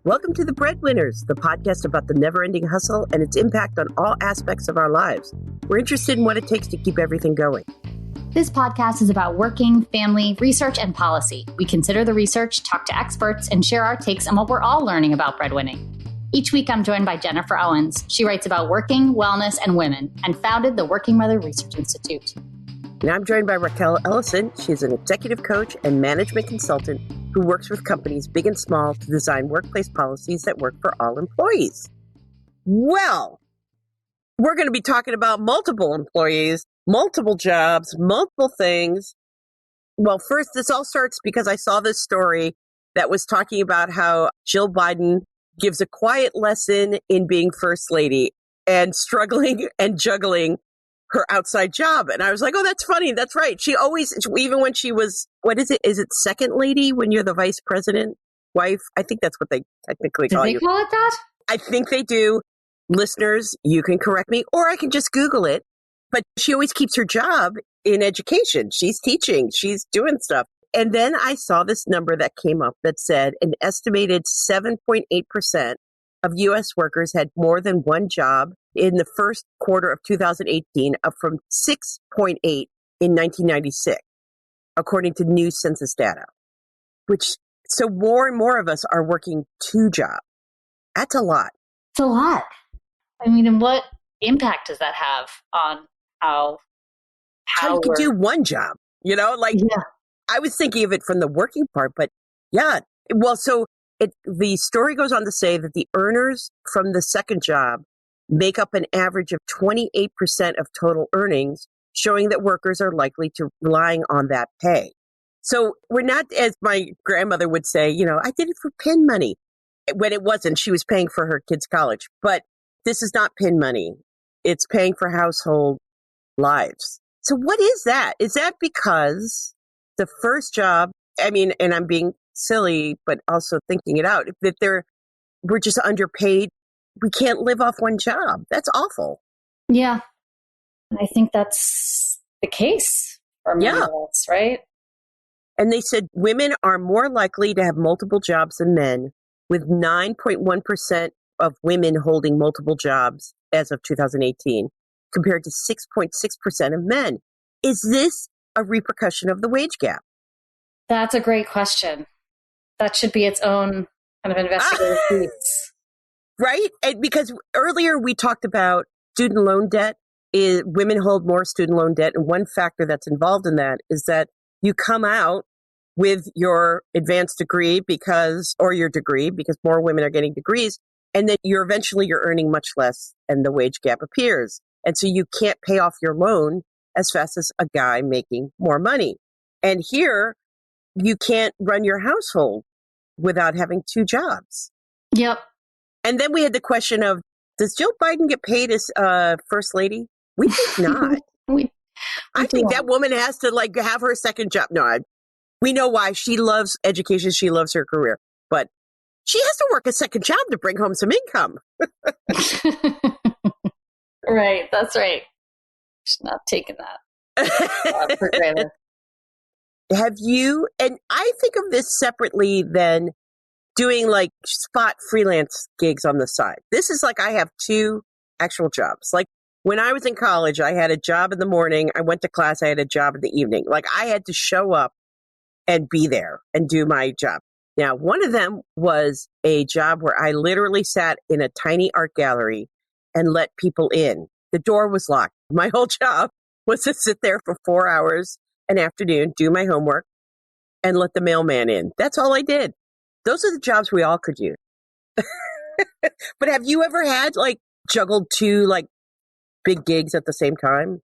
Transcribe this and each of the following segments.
Welcome to The Breadwinners, the podcast about the never-ending hustle and its impact on all aspects of our lives. We're interested in what it takes to keep everything going. This podcast is about working, family, research, and policy. We consider the research, talk to experts, and share our takes on what we're all learning about breadwinning. Each week, I'm joined by Jennifer Owens. She writes about working, wellness, and women, and founded the Working Mother Research Institute. And I'm joined by Raquel Ellison. She's an executive coach and management consultant who works with companies big and small to design workplace policies that work for all employees. Well, we're going to be talking about multiple employees, multiple jobs, multiple things. Well, first, this all starts because I saw this story that was talking about how Jill Biden gives a quiet lesson in being first lady and struggling and juggling her outside job. And I was like, oh, that's funny. That's right. She always, even when she was, what is it? Is it second lady when you're the vice president wife? I think that's what they technically call you. Do they call it that? I think they do. Listeners, you can correct me, or I can just Google it. But she always keeps her job in education. She's teaching. She's doing stuff. And then I saw this number that came up that said an estimated 7.8% of U.S. workers had more than one job in the first quarter of 2018, up from 6.8 in 1996, according to new census data. So more and more of us are working two jobs. That's a lot. It's a lot. I mean, and what impact does that have on how you can do one job? You know, like yeah. I was thinking of it from the working part, but yeah. Well, the story goes on to say that the earners from the second job make up an average of 28% of total earnings, showing that workers are likely to relying on that pay. So we're not, as my grandmother would say, I did it for pin money. When it wasn't, she was paying for her kids' college. But this is not pin money. It's paying for household lives. So what is that? Is that because the first job, and I'm being silly, but also thinking it out, that we're just underpaid? We can't live off one job. That's awful. Yeah. I think that's the case for many of us, right? And they said women are more likely to have multiple jobs than men, with 9.1% of women holding multiple jobs as of 2018, compared to 6.6% of men. Is this a repercussion of the wage gap? That's a great question. That should be its own kind of investigative piece. Right? And because earlier we talked about student loan debt. Women hold more student loan debt. And one factor that's involved in that is that you come out with your advanced degree or your degree because more women are getting degrees. And then you're earning much less and the wage gap appears. And so you can't pay off your loan as fast as a guy making more money. And here you can't run your household without having two jobs. Yep. And then we had the question of, does Jill Biden get paid as first lady? We think not. I think that woman has to have her second job. No, we know why. She loves education. She loves her career. But she has to work a second job to bring home some income. Right. That's right. She's not taking that for granted. Have you, and I think of this separately than doing spot freelance gigs on the side. This is I have two actual jobs. When I was in college, I had a job in the morning. I went to class. I had a job in the evening. I had to show up and be there and do my job. Now, one of them was a job where I literally sat in a tiny art gallery and let people in. The door was locked. My whole job was to sit there for 4 hours an afternoon, do my homework, and let the mailman in. That's all I did. Those are the jobs we all could use. But have you ever had juggled two big gigs at the same time?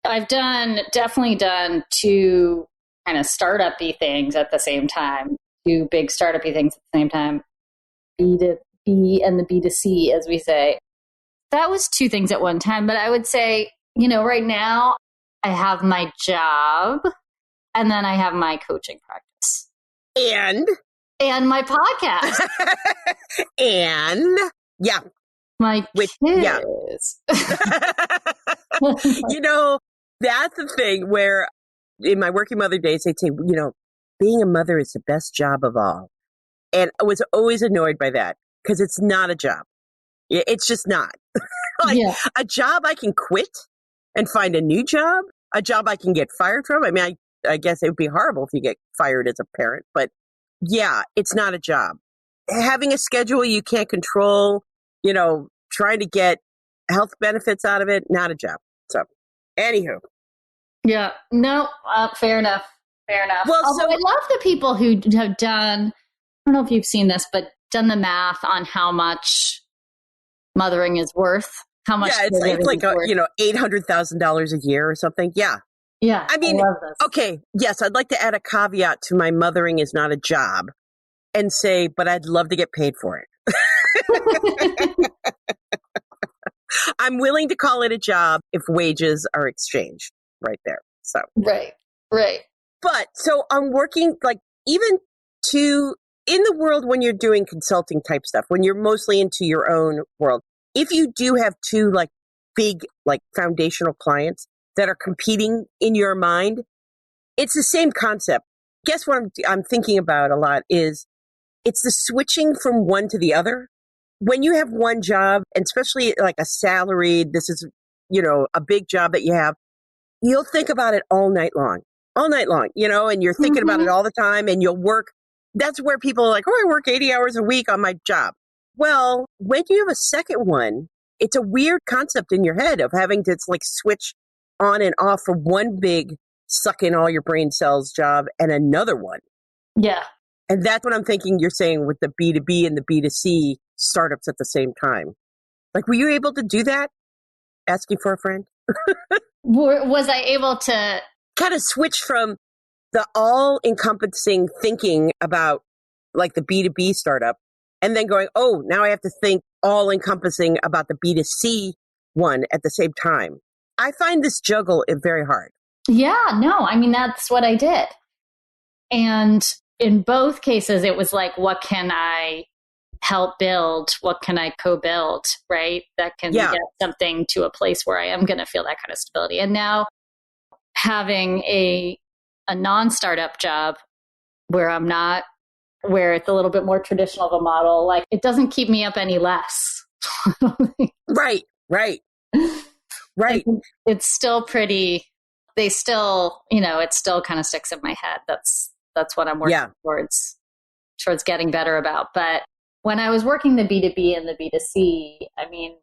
I've definitely done two kind of startup-y things at the same time. Two big startup-y things at the same time. B2B and the B2C, as we say. That was two things at one time. But I would say, right now I have my job and then I have my coaching practice. And my podcast. And yeah. My kids. Yeah. That's the thing where in my working mother days, they'd say, being a mother is the best job of all. And I was always annoyed by that because it's not a job. It's just not. Like Yeah. a job I can quit and find a new job, a job I can get fired from. I mean, I guess it would be horrible if you get fired as a parent, but yeah, it's not a job. Having a schedule you can't control, trying to get health benefits out of it, not a job. So, anywho. Yeah. No, fair enough. Fair enough. Well, Although so I love the people who have done, I don't know if you've seen this, but done the math on how much mothering is worth, how much yeah, it's caregiving like is worth. $800,000 a year or something. Yeah. Yeah. I mean, love this. okay, yes, I'd like to add a caveat to my mothering is not a job and say, but I'd love to get paid for it. I'm willing to call it a job if wages are exchanged right there. So, Right. but so I'm working like even to in the world when you're doing consulting type stuff, when you're mostly into your own world, if you do have two like big, like foundational clients that are competing in your mind, it's the same concept. Guess what I'm thinking about a lot is it's the switching from one to the other. When you have one job, and especially like a salaried, this is, a big job that you have, you'll think about it all night long, and you're thinking about it all the time and you'll work. That's where people are like, oh, I work 80 hours a week on my job. Well, when you have a second one, it's a weird concept in your head of having to like switch on and off for one big suck in all your brain cells job and another one. Yeah. And that's what I'm thinking you're saying with the B2B and the B2C startups at the same time. Like, were you able to do that? Asking for a friend? Was I able to kind of switch from the all encompassing thinking about like the B2B startup and then going, oh, now I have to think all encompassing about the B2C one at the same time. I find this juggle very hard. Yeah, no, I mean, that's what I did. And in both cases, it was like, what can I help build? What can I co-build, right? That can get something to a place where I am going to feel that kind of stability. And now having a non-startup job where where it's a little bit more traditional of a model, like it doesn't keep me up any less. Right. It's still pretty, it still kind of sticks in my head. That's what I'm working towards getting better about. But when I was working the B2B and the B2C, I mean,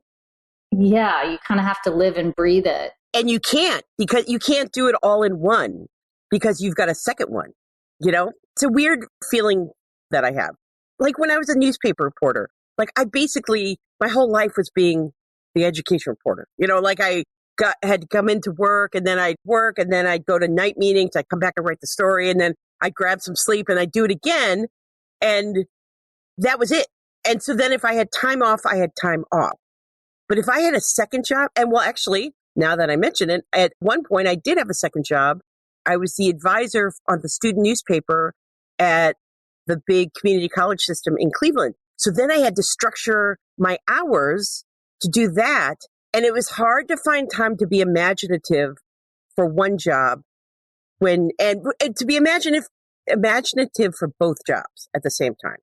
yeah, you kind of have to live and breathe it. And you can't, because you can't do it all in one because you've got a second one. It's a weird feeling that I have. Like when I was a newspaper reporter, like I basically, my whole life was being the education reporter. Like I had to come into work and then I'd work and then I'd go to night meetings. I'd come back and write the story and then I'd grab some sleep and I'd do it again. And that was it. And so then if I had time off, I had time off. But if I had a second job, and well, actually, now that I mention it, at one point I did have a second job. I was the advisor on the student newspaper at the big community college system in Cleveland. So then I had to structure my hours to do that. And it was hard to find time to be imaginative for one job and to be imaginative for both jobs at the same time.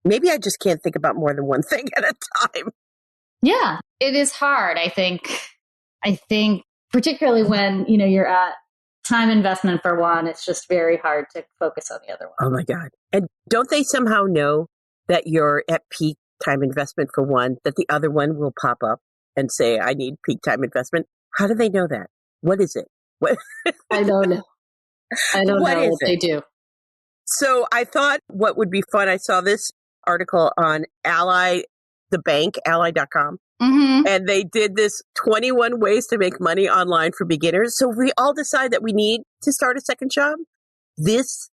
Maybe I just can't think about more than one thing at a time. Yeah, it is hard. I think particularly when, you're at time investment for one, it's just very hard to focus on the other one. Oh my God. And don't they somehow know that you're at peak time investment for one, that the other one will pop up and say, I need peak time investment? How do they know that? What is it? What? I don't know. I don't know what they do. So I thought what would be fun, I saw this article on Ally, the bank, ally.com. Mm-hmm. And they did this 21 ways to make money online for beginners. So we all decide that we need to start a second job. This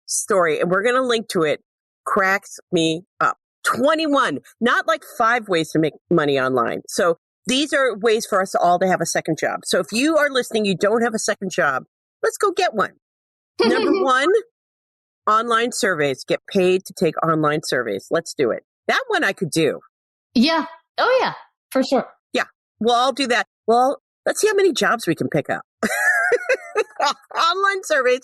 story, and we're going to link to it, cracks me up. 21, not like 5 ways to make money online. So these are ways for us all to have a second job. So if you are listening, you don't have a second job, let's go get one. Number 1, online surveys. Get paid to take online surveys. Let's do it. That one I could do. Yeah. Oh, yeah, for sure. Yeah. Well, I'll do that. Well, let's see how many jobs we can pick up. Online surveys,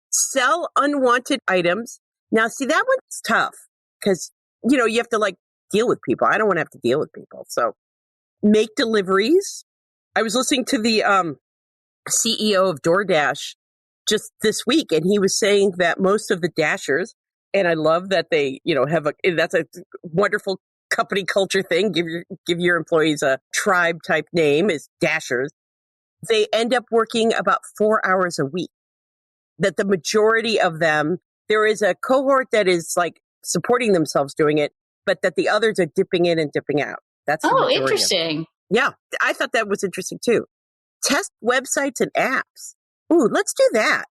sell unwanted items. Now, see, that one's tough because, you have to like deal with people. I don't want to have to deal with people. So make deliveries. I was listening to the CEO of DoorDash just this week, and he was saying that most of the Dashers, and I love that they, that's a wonderful company culture thing. Give your employees a tribe type name is Dashers. They end up working about 4 hours a week. That the majority of them, there is a cohort that is like supporting themselves doing it, but that the others are dipping in and dipping out. That's the majority. Interesting. Yeah, I thought that was interesting too. Test websites and apps. Ooh, let's do that.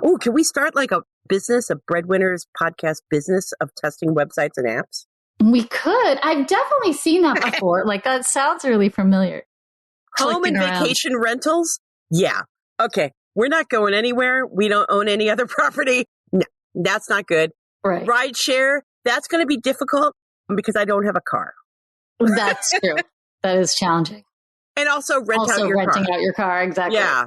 Ooh, can we start like a business, a Breadwinners podcast business of testing websites and apps? We could. I've definitely seen that before. Like, that sounds really familiar. Home and vacation rentals? Yeah. Okay. We're not going anywhere. We don't own any other property. No, that's not good. Right. Ride share, that's going to be difficult because I don't have a car. That's true. That is challenging. And also renting out your car. Exactly. Yeah.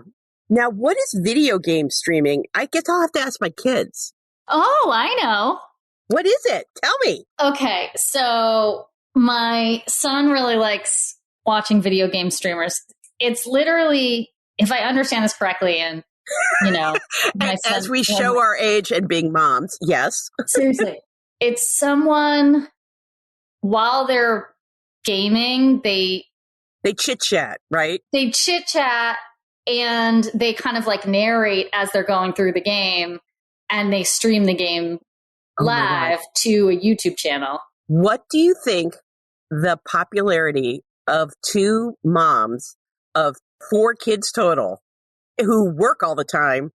Now, what is video game streaming? I guess I'll have to ask my kids. Oh, I know. What is it? Tell me. Okay. So my son really likes watching video game streamers. It's literally, if I understand this correctly, and as we show our age and being moms, yes. Seriously. It's someone, while they're gaming, they chit chat, right? They chit chat and they kind of like narrate as they're going through the game, and they stream the game live to a YouTube channel. What do you think the popularity of two moms of 4 kids total who work all the time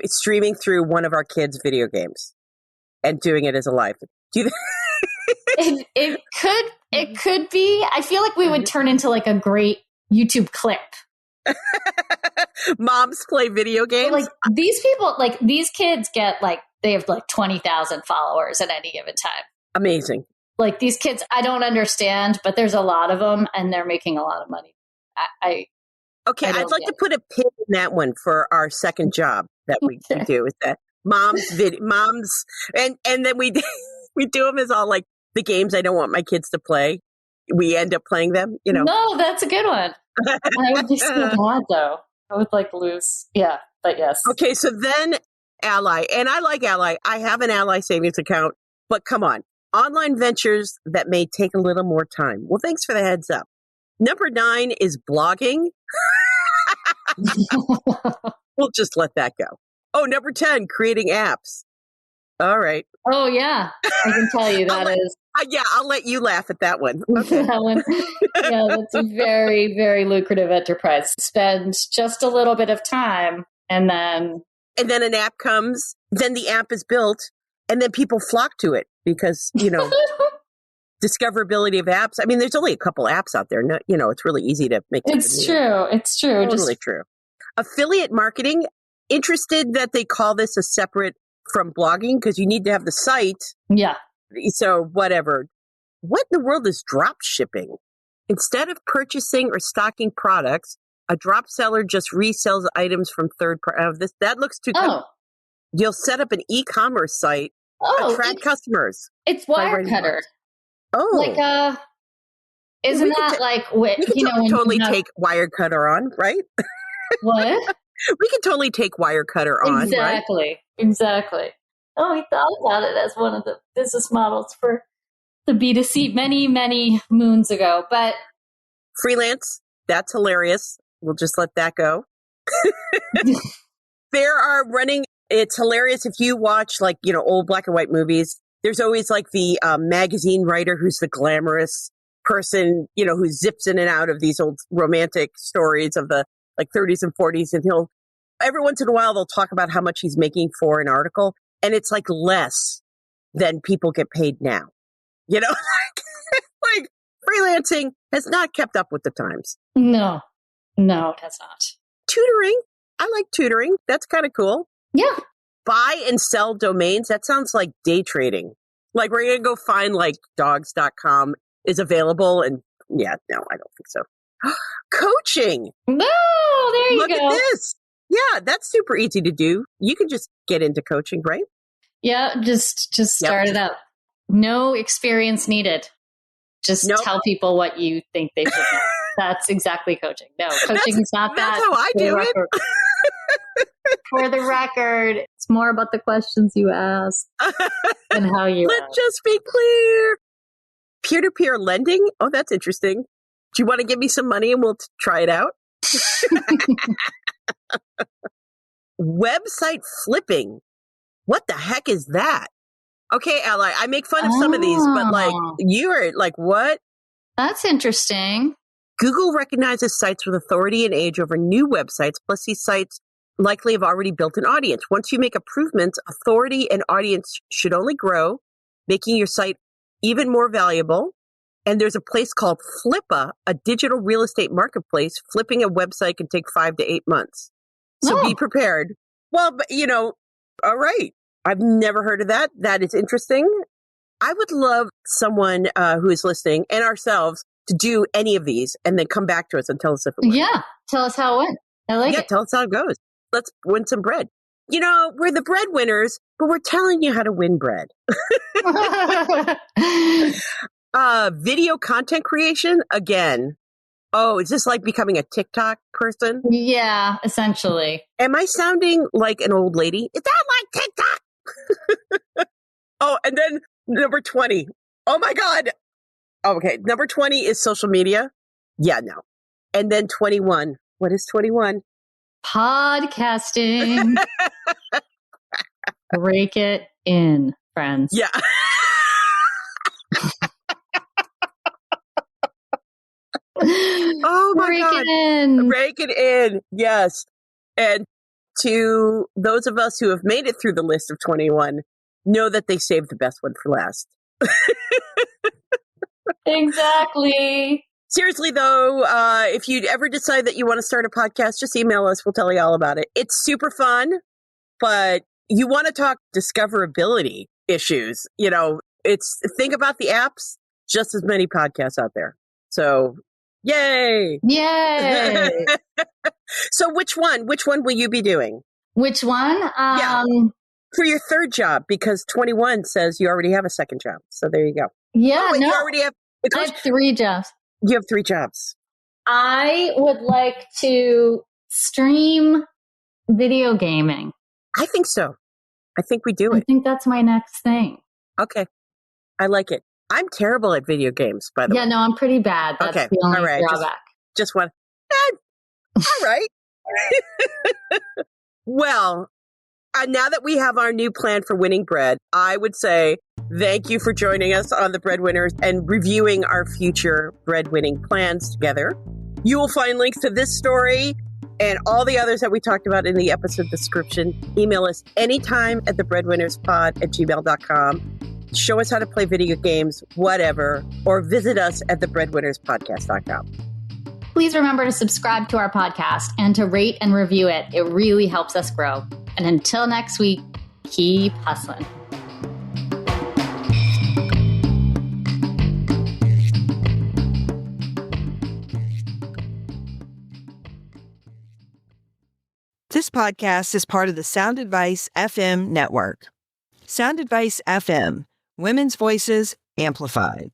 streaming through one of our kids' video games and doing it as a live? Do you It could be. I feel like we would turn into like a great YouTube clip. Moms play video games. Like these people, like these kids get like, they have like 20,000 followers at any given time. Amazing. Like these kids, I don't understand, but there's a lot of them and they're making a lot of money. I'd like to put a pin in that one for our second job that we do is that moms, and then we do them as all like the games I don't want my kids to play. We end up playing them, No, that's a good one. I would be so mad though. I would like lose. Yeah, but yes. Okay, so then Ally, and I like Ally. I have an Ally savings account, but come on. Online ventures that may take a little more time. Well, thanks for the heads up. Number 9 is blogging. We'll just let that go. Oh, number 10, creating apps. All right. Oh, yeah. I can tell you is. I'll let you laugh at that one. Okay. That one. Yeah, that's a very, very lucrative enterprise. Spend just a little bit of time and then an app comes, then the app is built, and then people flock to it because, discoverability of apps. I mean, there's only a couple apps out there. No, it's really easy to make. It's true. It's true. Totally true. Affiliate marketing. Interested that they call this a separate from blogging because you need to have the site. Yeah. So whatever. What in the world is drop shipping? Instead of purchasing or stocking products, a drop seller just resells items from third parties. That looks too. You'll set up an e-commerce site, attract customers. It's Wirecutter. Oh, like isn't that like we can totally take Wirecutter on, right? What? We can totally take Wirecutter on. Exactly. Right? Exactly. Oh, we thought about it as one of the business models for the B2C many, many moons ago. But freelance, that's hilarious. We'll just let that go. It's hilarious if you watch old black and white movies. There's always like the magazine writer who's the glamorous person, who zips in and out of these old romantic stories of the 30s and 40s. And every once in a while, they'll talk about how much he's making for an article. And it's like less than people get paid now. Like freelancing has not kept up with the times. No, it has not. Tutoring. I like tutoring. That's kind of cool. Yeah. Buy and sell domains. That sounds like day trading. Like we're going to go find dogs.com is available. And no, I don't think so. Coaching. No, there you go. Look at this. Yeah, that's super easy to do. You can just get into coaching, right? Yeah, just start it up. No experience needed. Just Nope. tell people what you think they should know. That's exactly coaching. No, coaching is not that. That's how I do it. For the record, it's more about the questions you ask and how you Let's ask. just be clear. Peer-to-peer lending? Oh, that's interesting. Do you want to give me some money and we'll try it out? Website flipping. What the heck is that? Okay, Ally, I make fun of some of these, but like you are like, what? That's interesting. Google recognizes sites with authority and age over new websites, plus these sites likely have already built an audience. Once you make improvements, authority and audience should only grow, making your site even more valuable. And there's a place called Flippa, a digital real estate marketplace. Flipping a website can take 5 to 8 months. So be prepared. Well, but all right. I've never heard of that. That is interesting. I would love someone who is listening and ourselves to do any of these and then come back to us and tell us if it works. Yeah. Tell us how it went. I like it. Tell us how it goes. Let's win some bread. We're the breadwinners, but we're telling you how to win bread. Video content creation, again. Oh, is this like becoming a TikTok person? Yeah, essentially. Am I sounding like an old lady? Is that like TikTok? Oh, and then number 20. Oh my God. Okay, number 20 is social media. Yeah, no. And then 21. What is 21? Podcasting. Break it in, friends. Yeah. Oh my Break God. it in. Break it in. Yes. And to those of us who have made it through the list of 21, know that they saved the best one for last. Exactly. Seriously, though, if you'd ever decide that you want to start a podcast, just email us. We'll tell you all about it. It's super fun, but you want to talk discoverability issues. Think about the apps, just as many podcasts out there. So, yay. Yay. So which one will you be doing? Which one? For your third job, because 21 says you already have a second job. So there you go. Yeah, You already have. I have 3 jobs. You have 3 jobs. I would like to stream video gaming. I think so. I think we do it. I think that's my next thing. Okay. I like it. I'm terrible at video games, by the way. Yeah, no, I'm pretty bad. That's okay. the only all right. drawback. Just one. All right. Well, now that we have our new plan for winning bread, I would say thank you for joining us on the Breadwinners and reviewing our future bread-winning plans together. You will find links to this story and all the others that we talked about in the episode description. Email us anytime at thebreadwinnerspod@gmail.com. Show us how to play video games, whatever, or visit us at thebreadwinnerspodcast.com. Please remember to subscribe to our podcast and to rate and review it. It really helps us grow. And until next week, keep hustling. This podcast is part of the Sound Advice FM network. Sound Advice FM, women's voices amplified.